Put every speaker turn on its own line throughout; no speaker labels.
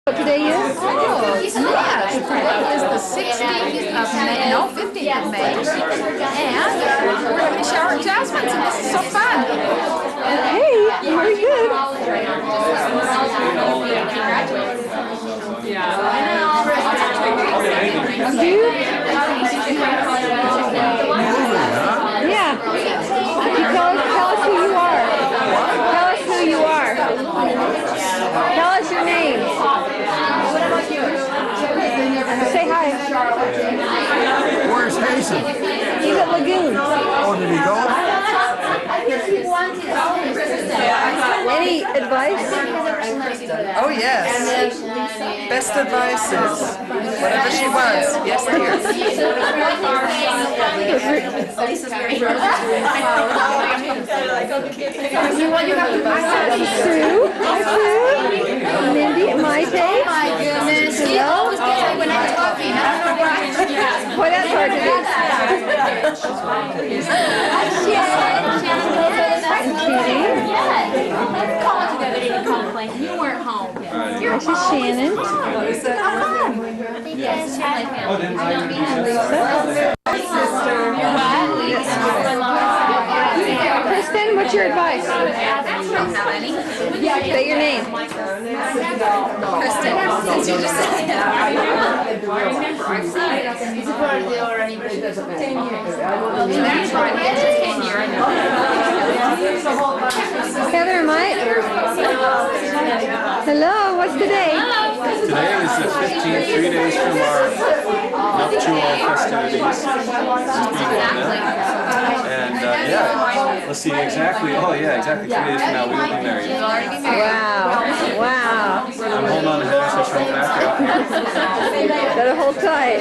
What today is?
Oh, yes. Today is the 16th of May, no, 15th of May. And we're having a shower at Jasmine's, and this is so fun.
Hey, very good. Yeah. Tell us who you are. Tell us who you are. Tell us your name. Say hi.
Where's Hazen?
He's at Lagoon.
Oh, did he go?
Any advice?
Oh yes. Best advice is whatever she wants. Yes, dear.
Sue? Hi, Sue. Mindy and Maite.
Oh my goodness. She always gets me when I'm talking. I don't know why.
Boy, that's hard to do.
You weren't home.
This is Shannon. Kristen, what's your advice? Say your name.
Kristen, since you just said it. I've seen it. That's right. It's 10 years.
Heather and Mike. Hello, what's today?
Today is the 15th, 3 days from our nuptial festivities. And yeah, let's see exactly. Oh yeah, exactly 3 days from now we will be married.
Wow, wow.
I'm holding on to her so she won't back out.
Better hold tight.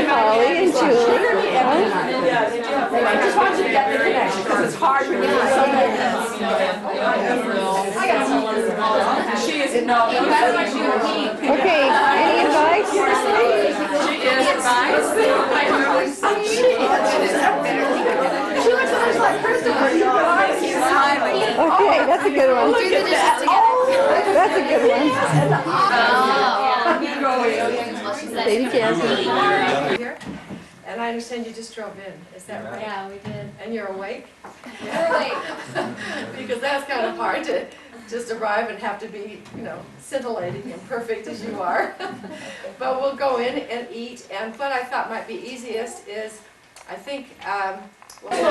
Holly and Julie.
I just want you to get the connection because it's hard when you have so many. She is no.
Okay, any advice?
She is advice. She looks so much like Christopher.
Okay, that's a good one. That's a good one. Baby Jasmine.
And I understand you just drove in. Is that right?
Yeah, we did.
And you're awake?
We're awake.
Because that's kind of hard to just arrive and have to be, you know, scintillating and perfect as you are. But we'll go in and eat. And what I thought might be easiest is, I think, oh, you made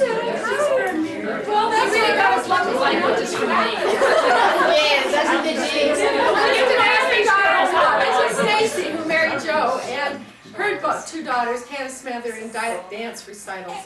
it. Well, that's really got us lucky languages for me. Yes, that's what they do. You can ask me, it's Stacy who married Joe, and her two daughters, Hannah Smather, in dance recitals.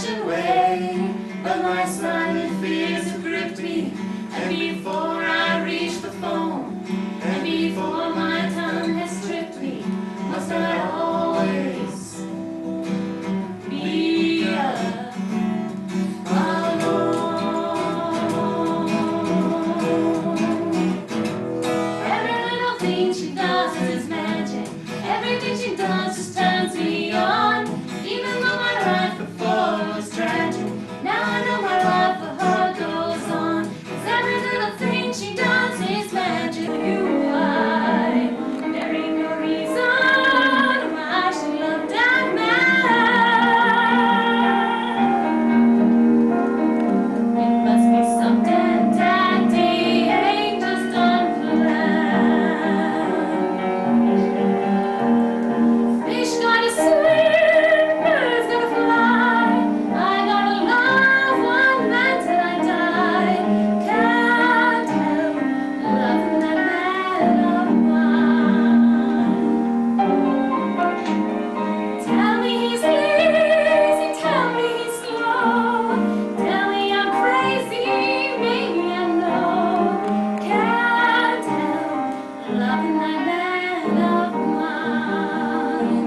old-fashioned way. But my sudden fears have gripped me, and before I reach the phone, and before my tongue has stripped me, must I always be alone? Every little thing she does is magic. Everything she does just turns me on. Even though my life before was tragic, now I know my life for her goes on. 'Cause every little thing she does is magic. You, I, there ain't no reason why I should love that man. It must be something that day ain't just unplanned. Fish gotta swim, birds gotta fly. I gotta love one man till I die. Can't help loving that man of mine. Tell me he's lazy, tell me he's slow. Tell me I'm crazy, maybe I know. Can't help loving that man of mine.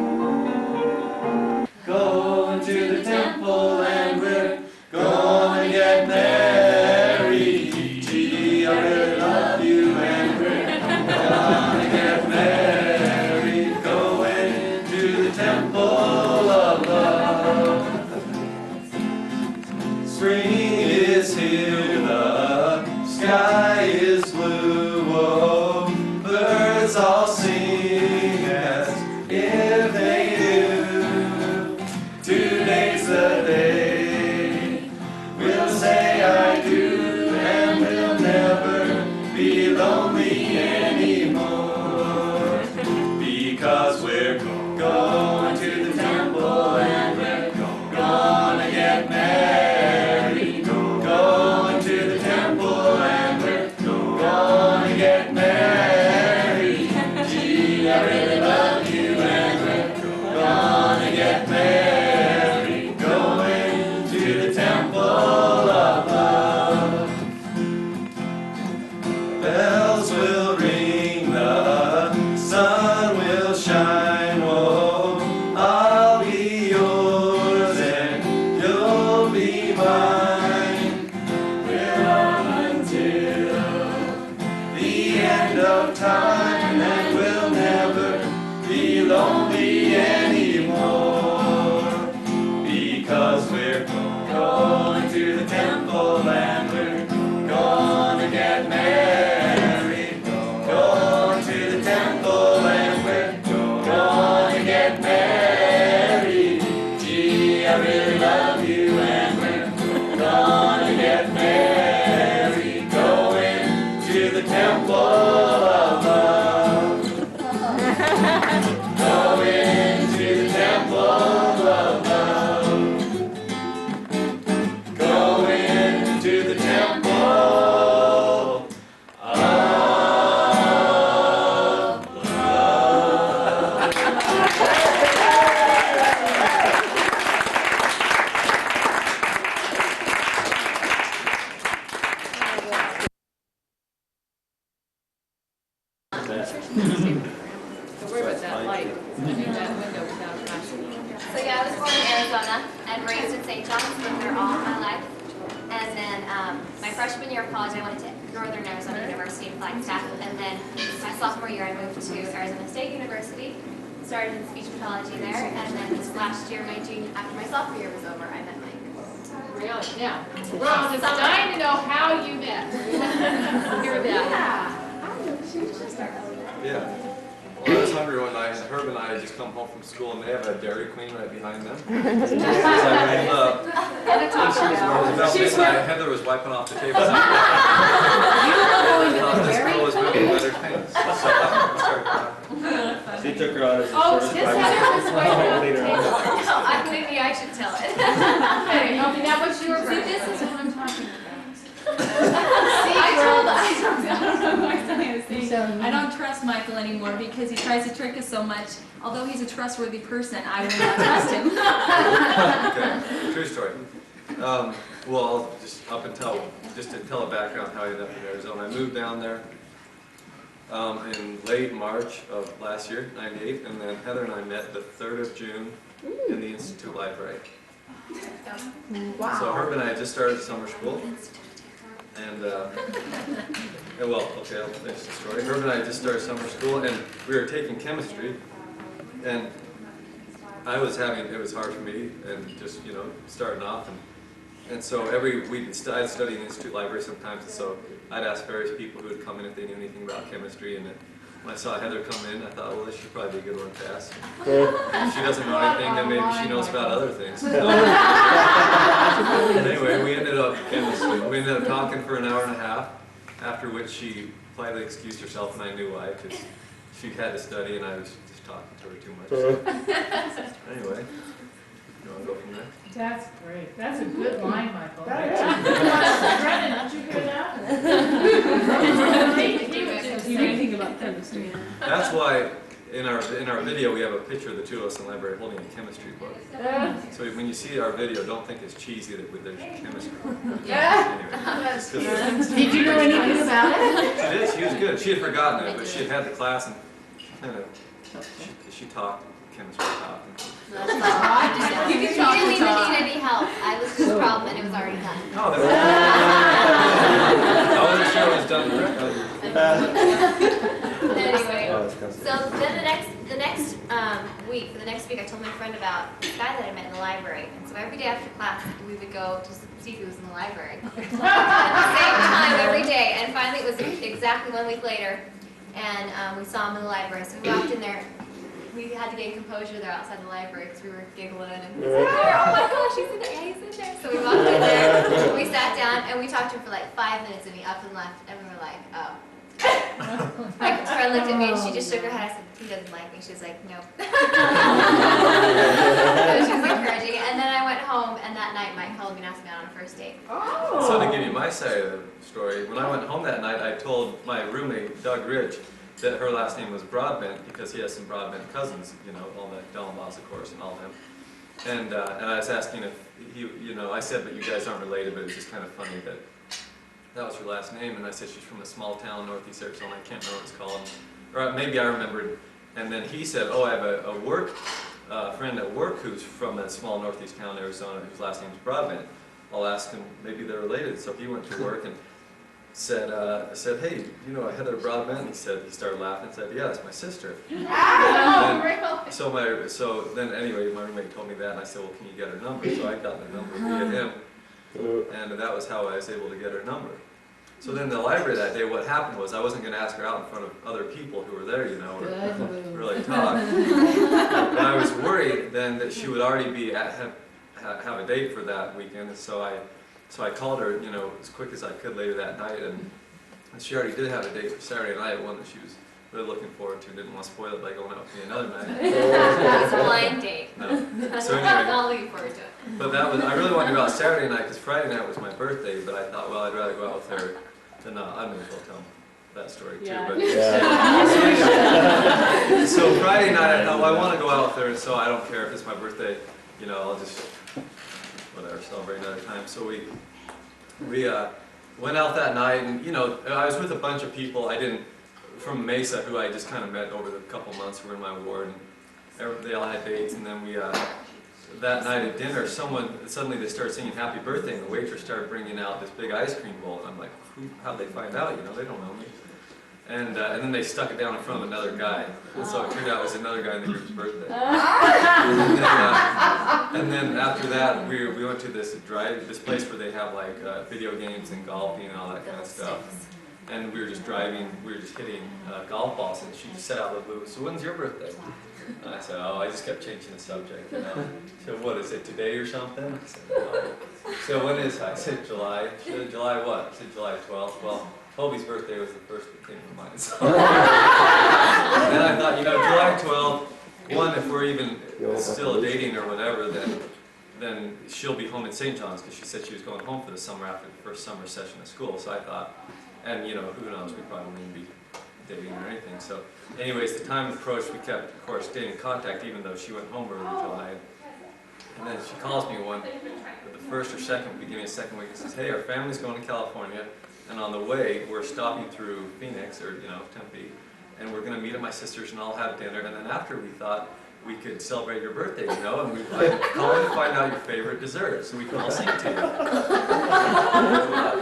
Going to the temple and we're gonna get married. Gee, I really love you and we're gonna get married. Going to the temple of love. Spring is here, the sky is blue. Oh, birds all sing as if they do. Today's the day we'll say I do, and we'll never be lonely anymore. Because we're going to the temple and we're gonna get married. Going to the temple and we're gonna get married. Gee, I really love you and we're gonna get married. Going to the temple of love. Bells will ring, the sun will shine. Whoa, I'll be yours and you'll be mine. We're on until the end of time, and we'll never be lonely anymore. Because we're going to the temple and we're gonna get married. Going to the temple and we're gonna get married. Gee, I really love you and we're gonna get married. Going to the temple of love. Going to the temple of love. Going to the temple of love.
So yeah, I was born in Arizona and raised in St. John's, lived there all my life. And then my freshman year of college, I went to Northern Arizona University in Flagstaff. And then my sophomore year, I moved to Arizona State University, started in speech pathology there. And then this last year, after my sophomore year was over, I met Mike.
Really? Yeah. We're all just dying to know how you met. Hear that.
Yeah. Well, I was hungry one night, and Herb and I had just come home from school, and they have a Dairy Queen right behind them. So I rolled up. About midnight, Heather was wiping off the table. This girl was making better things. So I started crying.
She took her out as a
Oh,
sort of
his Heather was wiping off the
later on.
table.
Maybe I should tell it.
Okay, now what's your See, this is what I'm talking about.
I don't trust Michael anymore because he tries to trick us so much. Although he's a trustworthy person, I will not trust him.
Okay, true story. Well, just to tell a background how I ended up in Arizona. I moved down there in late March of last year, '98, and then Heather and I met the 3rd of June in the Institute Library.
Wow.
So Herb and I just started summer school, and well, okay, I'll finish the story. Herb and I just started summer school, and we were taking chemistry, and it was hard for me, and just, you know, starting off, and so I'd study in the Institute Library sometimes, and so I'd ask various people who would come in if they knew anything about chemistry, and when I saw Heather come in, I thought, well, this should probably be a good one to ask. If she doesn't know anything, then maybe she knows about other things. And anyway, we ended up talking for an hour and a half, after which she politely excused herself, and I knew why, because she had to study, and I was just talking to her too much. So. Anyway, you want to go from there?
That's great. That's a good line, Michael.
Brennan, did you hear that?
You know anything about chemistry?
That's why in our video we have a picture of the two of us in the library holding a chemistry book. So when you see our video, don't think it's cheesy that there's chemistry. Anyway,
Did you know anything about it?
she did. She was good. She had forgotten it, but she had the class and kind of she talked chemistry talk.
You didn't even need any help. I was just a problem and it was already done.
Oh, I wasn't sure it was done correctly.
Anyway, so then the next week, I told my friend about this guy that I met in the library. And so every day after class, we would go to see if he was in the library. At the same time every day. And finally, it was exactly 1 week later, and we saw him in the library. So we walked in there. We had to gain composure there outside the library because we were giggling and he's in there. Oh my gosh, he's in there. Yeah, he's in there. So we walked in there, we sat down, and we talked to him for like 5 minutes, and he up and left, and we were like, oh. My friend looked at me and she just shook her head. I said, he doesn't like me. She was like, nope. So she was encouraging. And then I went home, and that night Mike called me and asked me out on a first date.
Oh. So to give you my side of the story, when I went home that night, I told my roommate, Doug Ridge, that her last name was Broadbent because he has some Broadbent cousins, you know, all the Dellenbaugh, of course, and all them. And I was asking if he, you know, I said, but you guys aren't related, but it was just kind of funny that that was her last name. And I said she's from a small town, northeast Arizona. I can't remember what it's called, or maybe I remembered. And then he said, oh, I have a friend at work who's from a small northeast town, Arizona, whose last name is Broadbent. I'll ask him, maybe they're related. So he went to work and said, hey, you know Heather Broadbent? He started laughing and said, yeah, that's my sister. So then anyway, my roommate told me that, and I said, well, can you get her number? So I got the number via him, and that was how I was able to get her number. So then in the library that day, what happened was I wasn't going to ask her out in front of other people who were there, you know, or really talk. But I was worried then that she would already be have a date for that weekend, and so I called her, you know, as quick as I could later that night, and she already did have a date for Saturday night, one that she was really looking forward to. Didn't want to spoil it by going out with me another night.
It was a blind date.
No. So anyway,
I'm not looking forward to it.
but I really wanted to go out Saturday night because Friday night was my birthday. But I thought, well, I'd rather go out with her than not. I may as well tell that story too.
Yeah.
But so Friday night, I thought, well, I want to go out with her, so I don't care if it's my birthday. You know, I'll just whatever, celebrate another time. So we went out that night, and you know, I was with a bunch of people from Mesa who I just kind of met over the couple months who were in my ward, and they all had dates. And then that night at dinner, suddenly they started singing Happy Birthday, and the waitress started bringing out this big ice cream bowl, and I'm like, how'd they find out? You know, they don't know me. And then they stuck it down in front of another guy, and so it turned out it was another guy in the group's birthday. And then after that, we went to this place where they have like video games and golfing and all that kind of stuff. And we were just driving, we were just hitting golf balls, and she just said out of the blue, so when's your birthday? And I said, oh, I just kept changing the subject, you know. So what, is it today or something? I said, no. So when is it? I said, July. She said, July what? I said, July 12th. Well, Toby's birthday was the first that came to mind. So. Then I thought, you know, July 12th, one, if we're even still dating or whatever, then then she'll be home in St. John's because she said she was going home for the summer after the first summer session of school. So I thought, and you know, who knows, we probably wouldn't be dating or anything. So anyways, the time approached, we kept, of course, staying in contact even though she went home early in July. And then she calls me the first or second, beginning of second week, and says, hey, our family's going to California, and on the way, we're stopping through Phoenix, or, you know, Tempe, and we're going to meet at my sister's, and I'll have dinner, and then after we thought we could celebrate your birthday, you know, and we'd like, call in to find out your favorite dessert, so we can all sing to you.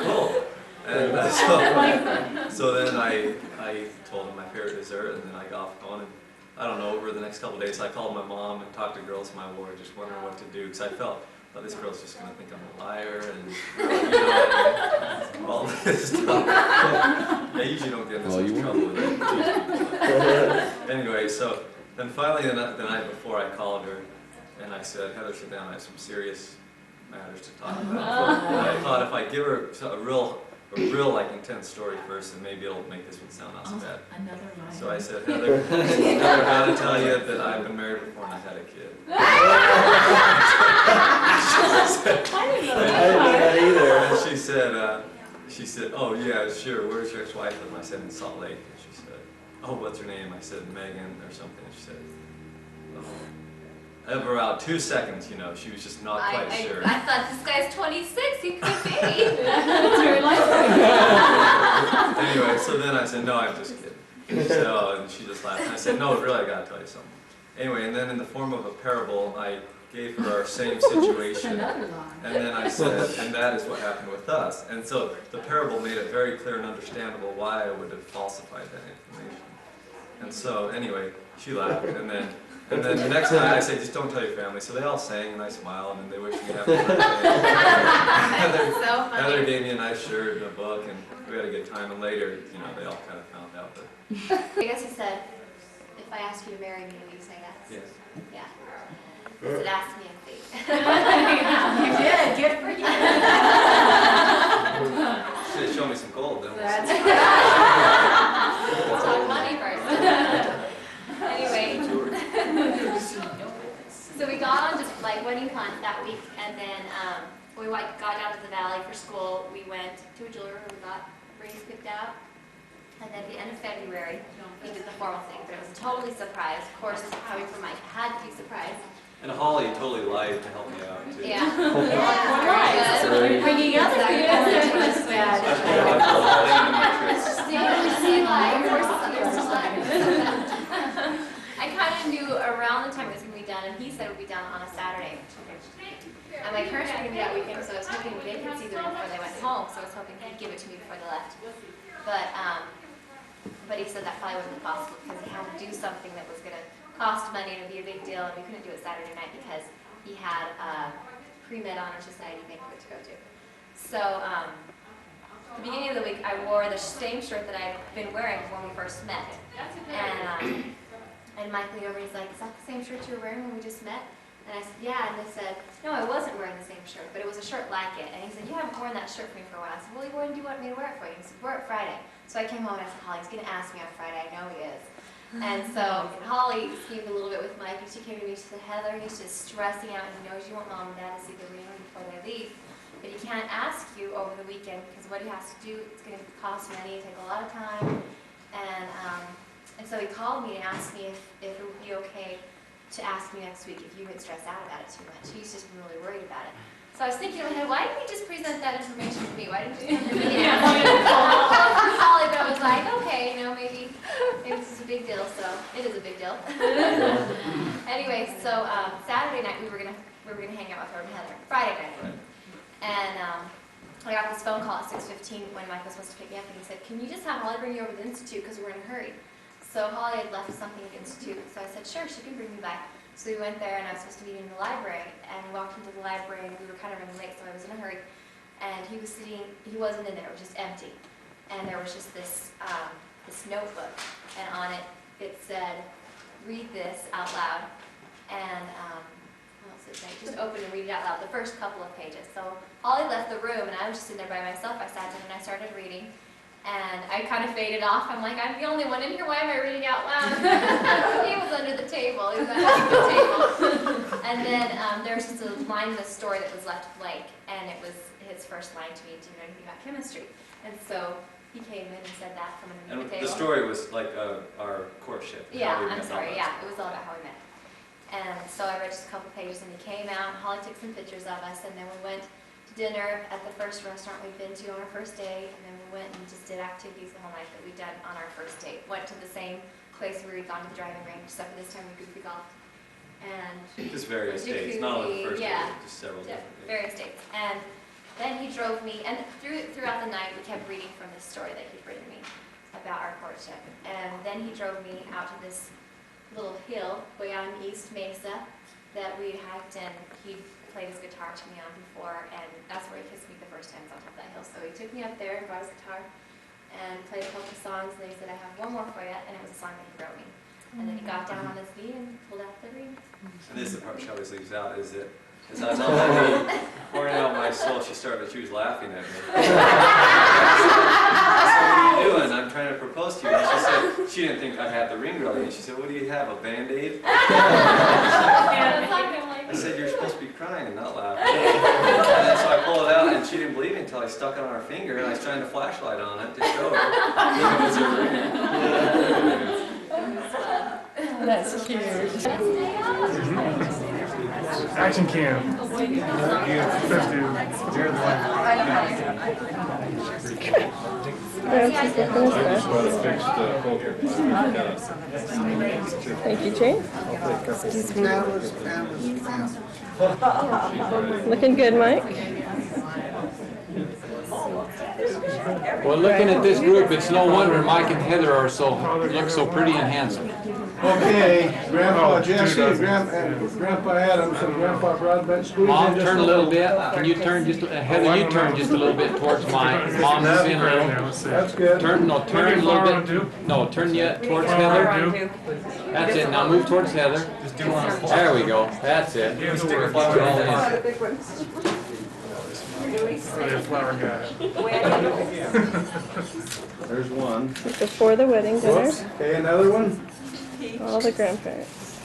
Cool. And so then I told him my favorite dessert, and then I got off going, and I don't know, over the next couple of days, I called my mom and talked to girls in my ward, just wondering what to do, because I felt, oh, this girl's just going to think I'm a liar, and, you know, all this stuff. I usually don't get in this much trouble with it. Anyway, so then finally the night before, I called her, and I said, Heather, sit down, I have some serious matters to talk about. And I thought if I give her a real like intense story first, and maybe it'll make this one sound not so bad. So I said, Heather, I gotta tell you that I've been married before and I had a kid.
I didn't know that either.
And she said, oh yeah, sure, where's your ex-wife? And I said, in Salt Lake. And she said, oh, what's her name? I said, Megan or something. And she said, oh. Over about 2 seconds, you know, she was just not quite sure.
I thought this guy's 26, he could be.
That's very likely.
Anyway, so then I said, no, I'm just kidding. And she said, oh, and she just laughed. And I said, no, really, I gotta tell you something. Anyway, and then in the form of a parable, I gave her our same situation. And then I said, and that is what happened with us. And so the parable made it very clear and understandable why I would have falsified that information. And so anyway, she laughed, and then the next night I said, just don't tell your family. So they all sang, and I smiled, and they wished me happy birthday. Heather gave me a nice shirt and a book, and we had a good time. And later, you know, they all kind of found out. But
I guess he said, if I ask you to marry me, will you say yes?
yes.
Yeah. He said, ask me a fate.
You did, good for you.
Should have shown me some gold, then.
Let's talk money first. Anyway, so we got on just like wedding hunt that week, and then we got down to the valley for school. We went to a jeweler who we got rings picked out, and then at the end of February, we did the formal thing, but it was a totally surprise. Of course, coming from Mike, it had to be surprised.
And Holly totally lied to help me out, too.
Yeah.
Right. So we're bringing other people into this bad.
I kind of knew around the time it was going to be done, and he said it would be done on a Saturday. And my parents were going to be that weekend, so I was hoping they could see the ring before they went home, so I was hoping he'd give it to me before they left. But he said that probably wasn't possible because he had to do something that was going to cost money and it would be a big deal, and we couldn't do it Saturday night because he had a pre-med honor society banquet to go to. So at the beginning of the week, I wore the same shirt that I'd been wearing when we first met. And Mike leaned over and he's like, is that the same shirt you were wearing when we just met? And I said, yeah. And they said, no, I wasn't wearing the same shirt, but it was a shirt like it. And he said, you haven't worn that shirt for me for a while. I said, well, when do you want me to wear it for you? He said, wear it Friday. So I came home and I said, Holly, he's going to ask me on Friday. I know he is. And so Holly schemed a little bit with Mike, and she came to me and she said, Heather, he's just stressing out. He knows you want mom and dad to see the ring before they leave, but he can't ask you over the weekend because what he has to do, it's going to cost money, take a lot of time. And so he called me and asked me if it would be okay to ask me next week if you get stressed out about it too much. He's just really worried about it. So I was thinking in my head, why didn't you just present that information to me? Why didn't you come to me? Holly, but I was like, okay, you know, maybe this is a big deal, so it is a big deal. Anyway, so Saturday night we were gonna hang out with her and Heather. Friday night, and I got this phone call at 6:15 when Mike was supposed to pick me up, and he said, "Can you just have Holly bring you over to the institute because we're in a hurry?" So Holly had left something at the institute, so I said, "Sure, she can bring me back." So we went there, and I was supposed to meet in the library, and we walked into the library, and we were kind of running late, so I was in a hurry. And he was sitting, he wasn't in there, it was just empty. And there was just this notebook, and on it, it said, read this out loud. And, what else did it say? Just open and read it out loud, the first couple of pages. So Holly left the room, and I was just sitting there by myself. I sat down, and I started reading. And I kind of faded off. I'm like, I'm the only one in here. Why am I reading out loud? He was under the table. He was underneath the table. And then there was just a line in the story that was left blank, and it was his first line to me, do you know anything about chemistry? And so he came in and said that from underneath the
And
table.
the story was like our courtship.
Yeah,
how we
I'm
met and all
sorry,
that.
yeah, it was all about how we met. And so I read just a couple pages, and he came out, Holly took some pictures of us, and then we went to dinner at the first restaurant we'd been to on our first date, and then we went and just did activities the whole night that we'd done on our first date. Went to the same place where we'd gone to the driving range, except for this time we goofy golfed. And
Just various dates,
jacuzzi,
not on the first
yeah.
date, just several
yeah,
different dates.
various dates. And then he drove me, and throughout the night we kept reading from this story that he'd written me about our courtship. And then he drove me out to this little hill way out in East Mesa that we'd hiked, and he played his guitar to me on before, and that's where he kissed me the first time, on top of that hill. So he took me up there and brought his guitar and played a couple songs, and then he said, I have one more for you, and it was a song that he wrote me. And then he got down on his knee and pulled out the ring.
And this is the part she always leaves out, is that as I was on my knee, pouring out my soul, she was laughing at me. I said, what are you doing? I'm trying to propose to you. And she said, she didn't think I had the ring really. And she said, what do you have, a Band-Aid? I said, you're supposed to be crying and not laughing. And then so I pulled it out, and she didn't believe me until I stuck it on her finger, and I was trying to flashlight on it to show her. It was her ring.
That's cute.
Action cam. You're the
Thank you, Jane. Looking good, Mike.
Well, looking at this group, it's no wonder Mike and Heather are look so pretty and handsome.
Okay, Grandpa Jesse, Grandpa Adams, and Grandpa Broadbent.
Mom, turn a little bit. Can you turn just, Heather, you turn just a little bit towards Mike. Mom's in a little.
That's good.
Turn a little bit. No, turn yet towards Heather. That's it. Now move towards Heather. There we go. That's it. Stick a flower all in.
Flower guy. There's one.
Before the wedding dinner,
Whoops. Okay, another one.
all the grandparents.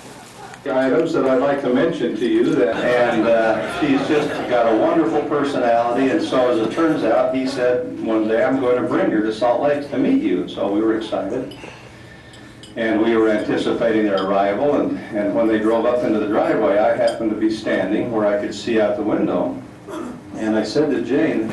Items that I'd like to mention to you, and she's just got a wonderful personality, and so as it turns out, he said one day, I'm going to bring her to Salt Lake to meet you, so we were excited. And we were anticipating their arrival, and when they drove up into the driveway, I happened to be standing where I could see out the window, and I said to Jane,